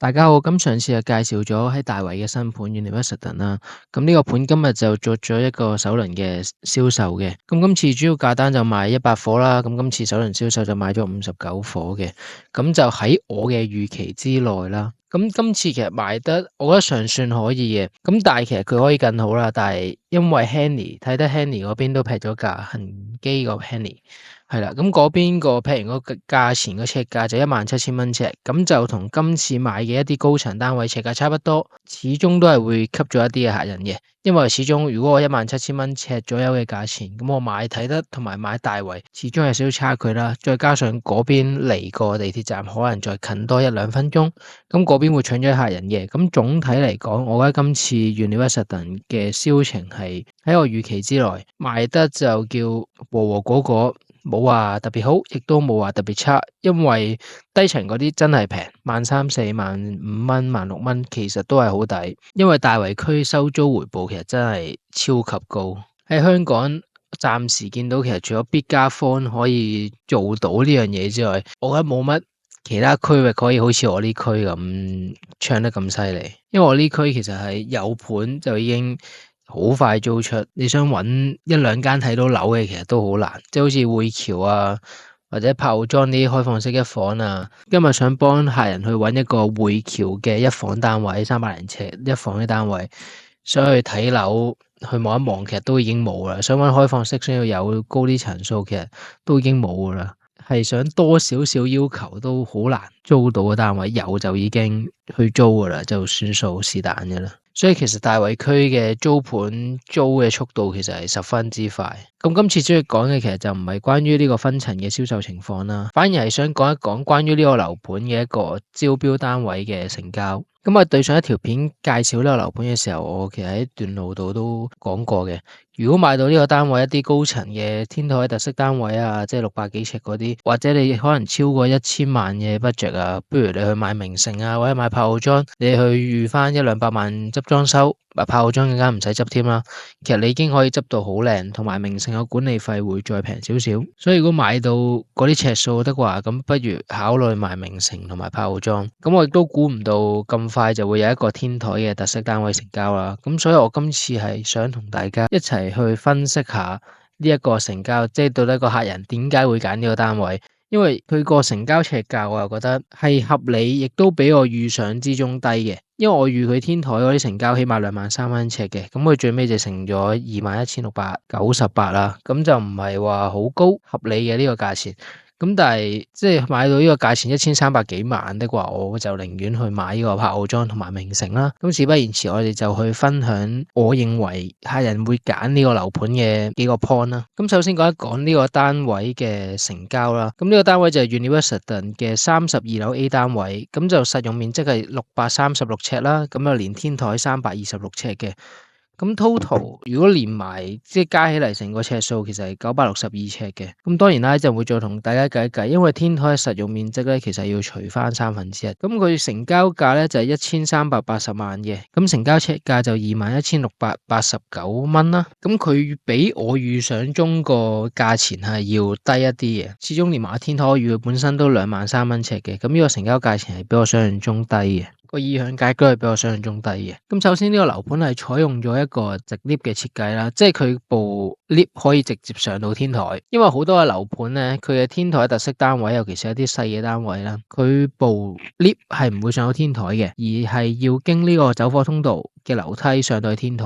大家好，咁上次就介紹咗喺大圍嘅新盤 University 啦，咁呢個盤今日就做咗一個首輪嘅銷售嘅，咁今次主要價單就賣100伙啦，咁今次首輪銷售就賣咗59伙嘅，咁就喺我嘅預期之內啦。咁今次其實賣得我覺得尚算可以嘅，咁但係其實佢可以更好啦，但係因為 Henny 睇得 Henny 嗰邊都劈咗價，恒基個 Henny。係啦，咁嗰邊個劈完嗰個價錢個尺價就17000蚊尺，咁就同今次買嘅一啲高層單位尺價差不多，始終都係會吸咗一啲嘅客人嘅，因為始終如果我17000蚊尺左右嘅價錢，咁我買睇得同埋買大圍，始終有少少差距啦，再加上嗰邊離個地鐵站可能再近多1-2分鐘，咁嗰邊會搶咗客人嘅，咁總體嚟講，我覺得今次 University 嘅銷情係喺我預期之內，賣得就叫和和果果。冇話特別好，亦都冇話特別差，因為低層嗰啲真係平，13,400、15蚊、16蚊，其實都係好抵。因為大圍區收租回報其實真係超級高。喺香港暫時見到，其實除咗必嘉坊可以做到呢樣嘢之外，我覺得冇乜其他區域可以好似我呢區咁唱得咁犀利。因為我呢區其實係有盤就已經好快租出，你想揾1-2間睇到樓嘅，其實都好難，即係好似匯橋啊，或者柏傲莊啲開放式一房啊。今日想幫客人去揾一個匯橋嘅一房單位，300零尺一房嘅單位，想去睇樓去望一望，其實都已經冇啦。想揾開放式，想要有高啲層數，其實都已經冇啦。係想多少少要求都好難租到嘅單位，有就已經去租噶啦，就算數是但嘅啦。所以其實大圍區嘅租盤租嘅速度其實係十分之快。咁今次主要講嘅其實就唔係關於呢個分層嘅銷售情況啦，反而係想講一講關於呢個樓盤嘅一個招標單位嘅成交。咁啊，對上一條片介紹呢個樓盤嘅時候，我其實喺段路度都講過嘅。如果買到呢個單位一啲高層嘅天台特色單位啊，即係600幾尺嗰啲，或者你可能超過1000萬嘅 budget 啊，不如你去買名城啊，或者買柏傲莊，你去預翻100-200萬執裝修，柏傲莊更加唔使執添啦。其實你已經可以執到好靚，同埋名城嘅管理費會再平少少。所以如果買到嗰啲尺數的話，咁不如考慮買名城同埋柏傲莊。咁我亦都估唔到咁快就會有一個天台嘅特色單位成交啦。咁所以我今次係想同大家一齊去分析下呢一個成交，即係到底個客人點解會揀呢個單位。因為佢個成交尺價我又覺得係合理，亦都比我預想之中低嘅。因為我預佢天台嗰啲成交起碼23000蚊尺嘅，咁佢最尾就成咗21698啦，咁就唔係話好高，合理嘅呢個價錢。咁但係即係買到呢個價錢1300幾萬的話，我就寧願去買呢個柏傲莊同埋名城啦。咁事不宜遲，我哋就去分享我認為客人會揀呢個樓盤嘅幾個 point 啦。咁首先講一講呢個單位嘅成交啦。咁呢個單位就係 University 嘅32樓 A 單位，咁就實用面積係636尺啦，咁就連天台326尺嘅。咁 total 如果連埋即係加起嚟成個尺數，其實係962尺嘅。咁當然啦，就會再同大家計一計，因為天台嘅實用面積咧，其實要除翻1/3。咁佢成交價咧就係1380萬嘅，咁成交尺價就21689蚊啦。咁佢比我預想中個價錢係要低一啲嘅，始終連埋天台我預佢本身都23000蚊尺嘅，咁呢個成交價錢係比我想象中低嘅。個意向價都係比我想象中低嘅。咁首先呢個樓盤係採用咗一個直 lift 嘅設計啦，即係佢部 lift 可以直接上到天台。因為好多嘅樓盤咧，佢嘅天台特色單位，尤其是一啲細嘅單位啦，佢部 lift 係唔會上到天台嘅，而係要經呢個走火通道嘅樓梯上到去天台。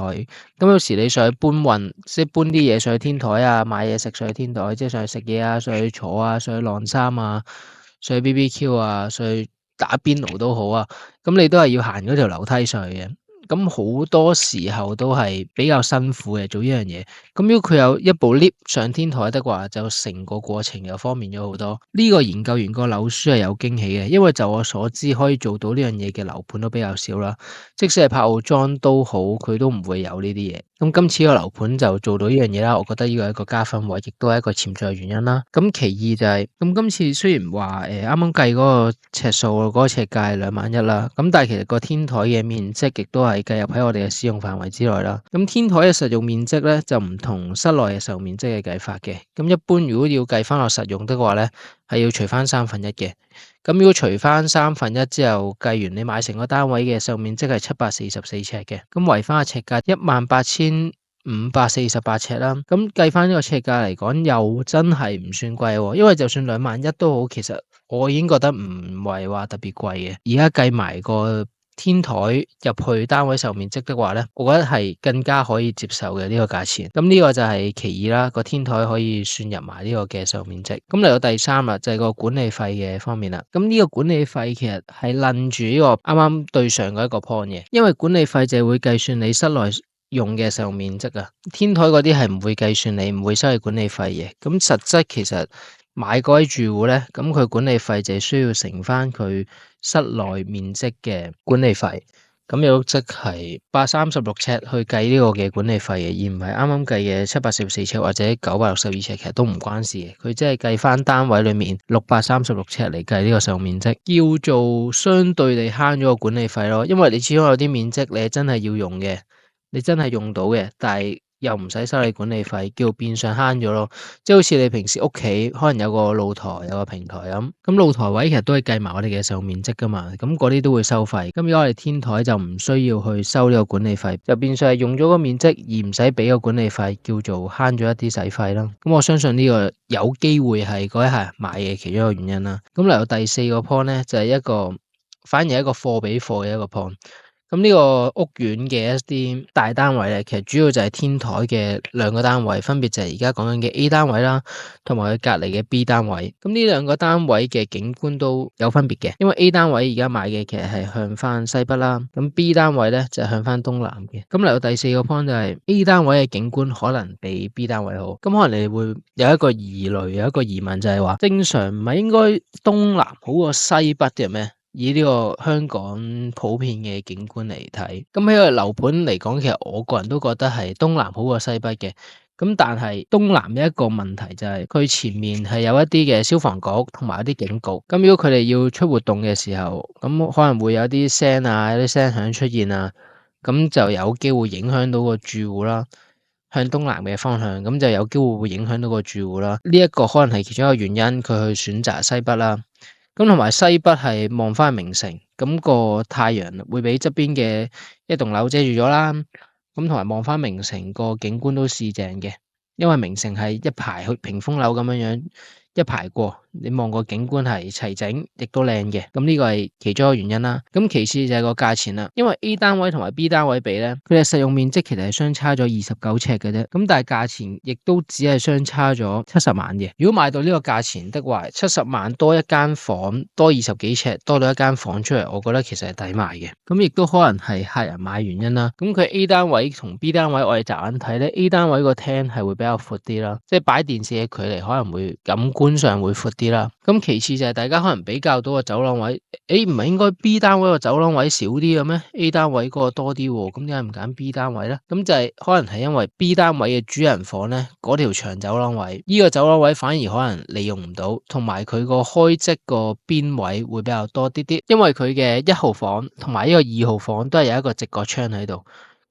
咁有時你上去搬運，即係搬啲嘢上去天台啊，買嘢食上去天台，即係上去食嘢啊，上去坐啊，上去晾衫啊，上去 BBQ 啊，上去打邊爐都好啊，咁你都係要行嗰條樓梯上去嘅。咁好多時候都係比較辛苦嘅做呢樣嘢。咁如果佢有一部 lift 上天台的話，就成個過程又方便咗好多。呢個研究完個樓書係有驚喜嘅，因為就我所知可以做到呢樣嘢嘅樓盤都比較少啦。即使係柏傲莊都好，佢都唔會有呢啲嘢。咁今次個樓盤就做到呢樣嘢啦，我覺得呢個係一個加分位，亦都係一個潛在原因啦。咁其二就係，咁今次雖然話啱啱計嗰個尺數嗰個尺價係21000啦，咁但係其實個天台嘅面積亦都係計入喺我哋嘅使用範圍之內啦。咁天台嘅實用面積咧就唔同室內嘅實用面積嘅計法嘅。咁一般如果要計翻落實用的話咧，係要除翻1/3嘅。咁如果除翻1/3之後，計完你買成個單位嘅售面積係744尺嘅，咁圍翻個尺價18,548尺啦。咁計翻呢個尺價嚟講，又真係唔算貴喎。因為就算2萬1都好，其實我已經覺得唔係話特別貴嘅。而家計埋個天台入去單位售面積的話咧，我覺得係更加可以接受嘅呢個價錢。咁呢個就係其二啦，個天台可以算入埋呢個嘅售面積。咁嚟到第三啦，就係個管理費嘅方面啦。咁呢個管理費其實係論住呢個啱啱對上嗰一個 point 嘅，因為管理費就係會計算你室內用嘅售面積啊，天台嗰啲係唔會計算你，唔會收你管理費嘅。咁實質其實買嗰位住戶咧，咁佢管理費就係需要乘翻佢室內面積嘅管理費，咁又即係836尺去計呢個嘅管理費嘅，而唔係啱啱計嘅744尺或者962尺，其實都唔關事嘅。佢即係計翻單位裏面636尺嚟計呢個售面積，叫做相對地慳咗個管理費咯。因為你始終有啲面積你係真係要用嘅，你真係用到嘅，但係又唔使收你管理費，叫變相慳咗咯。即係好似你平時屋企可能有個露台，有個平台咁露台位其實都係計埋我哋嘅售面積噶嘛，咁嗰啲都會收費。咁如果我哋天台就唔需要去收呢個管理費，就變相係用咗個面積而唔使俾個管理費，叫做慳咗一啲使費啦。咁我相信呢個有機會係嗰一下買嘅其中一個原因啦。咁嚟到第四個 point 咧，就係反而係一個貨比貨嘅一個 point。咁呢個屋苑嘅一啲大單位咧，其實主要就係天台嘅兩個單位，分別就係而家講緊嘅 A 單位啦，同埋佢隔離嘅 B 單位。咁呢兩個單位嘅景觀都有分別嘅，因為 A 單位而家買嘅其實係向翻西北啦，咁 B 單位咧就係向翻東南嘅。咁嚟到第四個 point 就係 A 單位嘅景觀可能比 B 單位好。咁可能你會有一個疑慮，有一個疑問就係話，正常唔係應該東南好過西北嘅咩？以呢個香港普遍嘅景觀嚟睇，咁喺個樓盤嚟講，其實我個人都覺得係東南好過西北嘅。咁但係東南嘅一個問題就係佢前面係有一啲嘅消防局同埋一啲警局。咁如果佢哋要出活動嘅時候，咁可能會有啲聲啊，有啲聲響出現啊，咁就有機會影響到個住戶啦。向東南嘅方向，咁就有機會會影響到個住戶啦。呢一個可能係其中一個原因，佢去選擇西北啦。咁同埋西北係望翻名城，咁個太陽會俾側邊嘅一棟樓遮住咗啦。咁同埋望翻名城個景觀都市正嘅，因為名城係一排去屏風樓咁樣樣一排過，你望個景觀係齊整，亦都靚嘅。咁呢個係其中一個原因啦。咁其次就係個價錢啦，因為 A 單位同埋 B 單位比咧，佢哋實用面積其實係相差咗29尺嘅啫。咁但係價錢亦都只係相差咗70萬嘅。如果買到呢個價錢的話，70萬多一間房，多20幾尺，多咗一間房出嚟，我覺得其實係抵買嘅。咁亦都可能係客人買原因啦。咁佢 A 單位同 B 單位，我哋驟眼睇咧，A 單位個廳係會比較闊啲啦，即係擺電視嘅距離可能會感觀上會闊啲啦。咁其次就係大家可能比較到個走廊位，唔係應該 B 單位個走廊位少啲嘅咩？A 單位嗰個多啲喎，咁點解唔揀 B 單位咧？咁就係可能係因為 B 單位嘅主人房咧，嗰條長走廊位，呢個走廊位反而可能利用唔到，同埋佢個開積個邊位會比較多啲啲，因為佢嘅1號房同埋呢個2號房都係有一個直角窗喺度。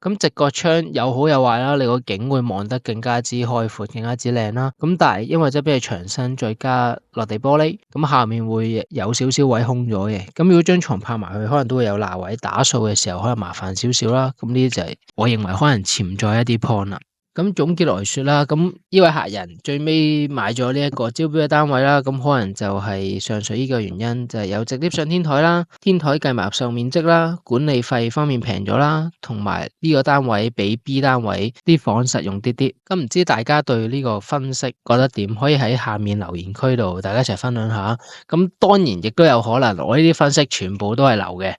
咁直角窗有好有壞啦，你個景會望得更加之開闊，更加之靚啦。咁但係因為即係俾佢牆身再加落地玻璃，咁下面會有少少位空咗嘅。咁如果張床拍埋去，可能都會有罅位，打掃嘅時候可能麻煩少少啦。咁呢啲就係我認為可能潛在一啲 point 啦。咁總結來說啦，咁呢位客人最尾買咗呢一個招標嘅單位啦，咁可能就係上述呢個原因，就係有直 lift 上天台啦，天台計埋售面積啦，管理費方面平咗啦，同埋呢個單位比 B 單位啲房實用啲啲。咁唔知大家對呢個分析覺得點？可以喺下面留言區度大家一齊分享下。咁當然亦都有可能我呢啲分析全部都係流嘅。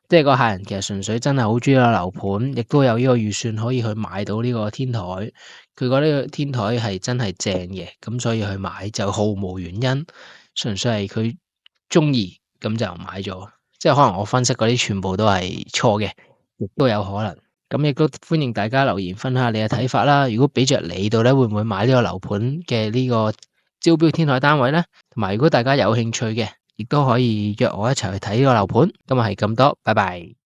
即係個客人其實純粹真係好中意個樓盤，亦都有呢個預算可以去買到呢個天台。佢覺得呢個天台係真係正嘅，咁所以去買就毫無原因，純粹係佢中意咁就買咗。即係可能我分析嗰啲全部都係錯嘅，亦都有可能。咁亦都歡迎大家留言分享下你嘅睇法啦。如果俾着你到咧，會唔會買呢個樓盤嘅呢個招標天台單位咧？同埋如果大家有興趣嘅，亦都可以約我一齊去睇呢個樓盤。今日係咁多，拜拜。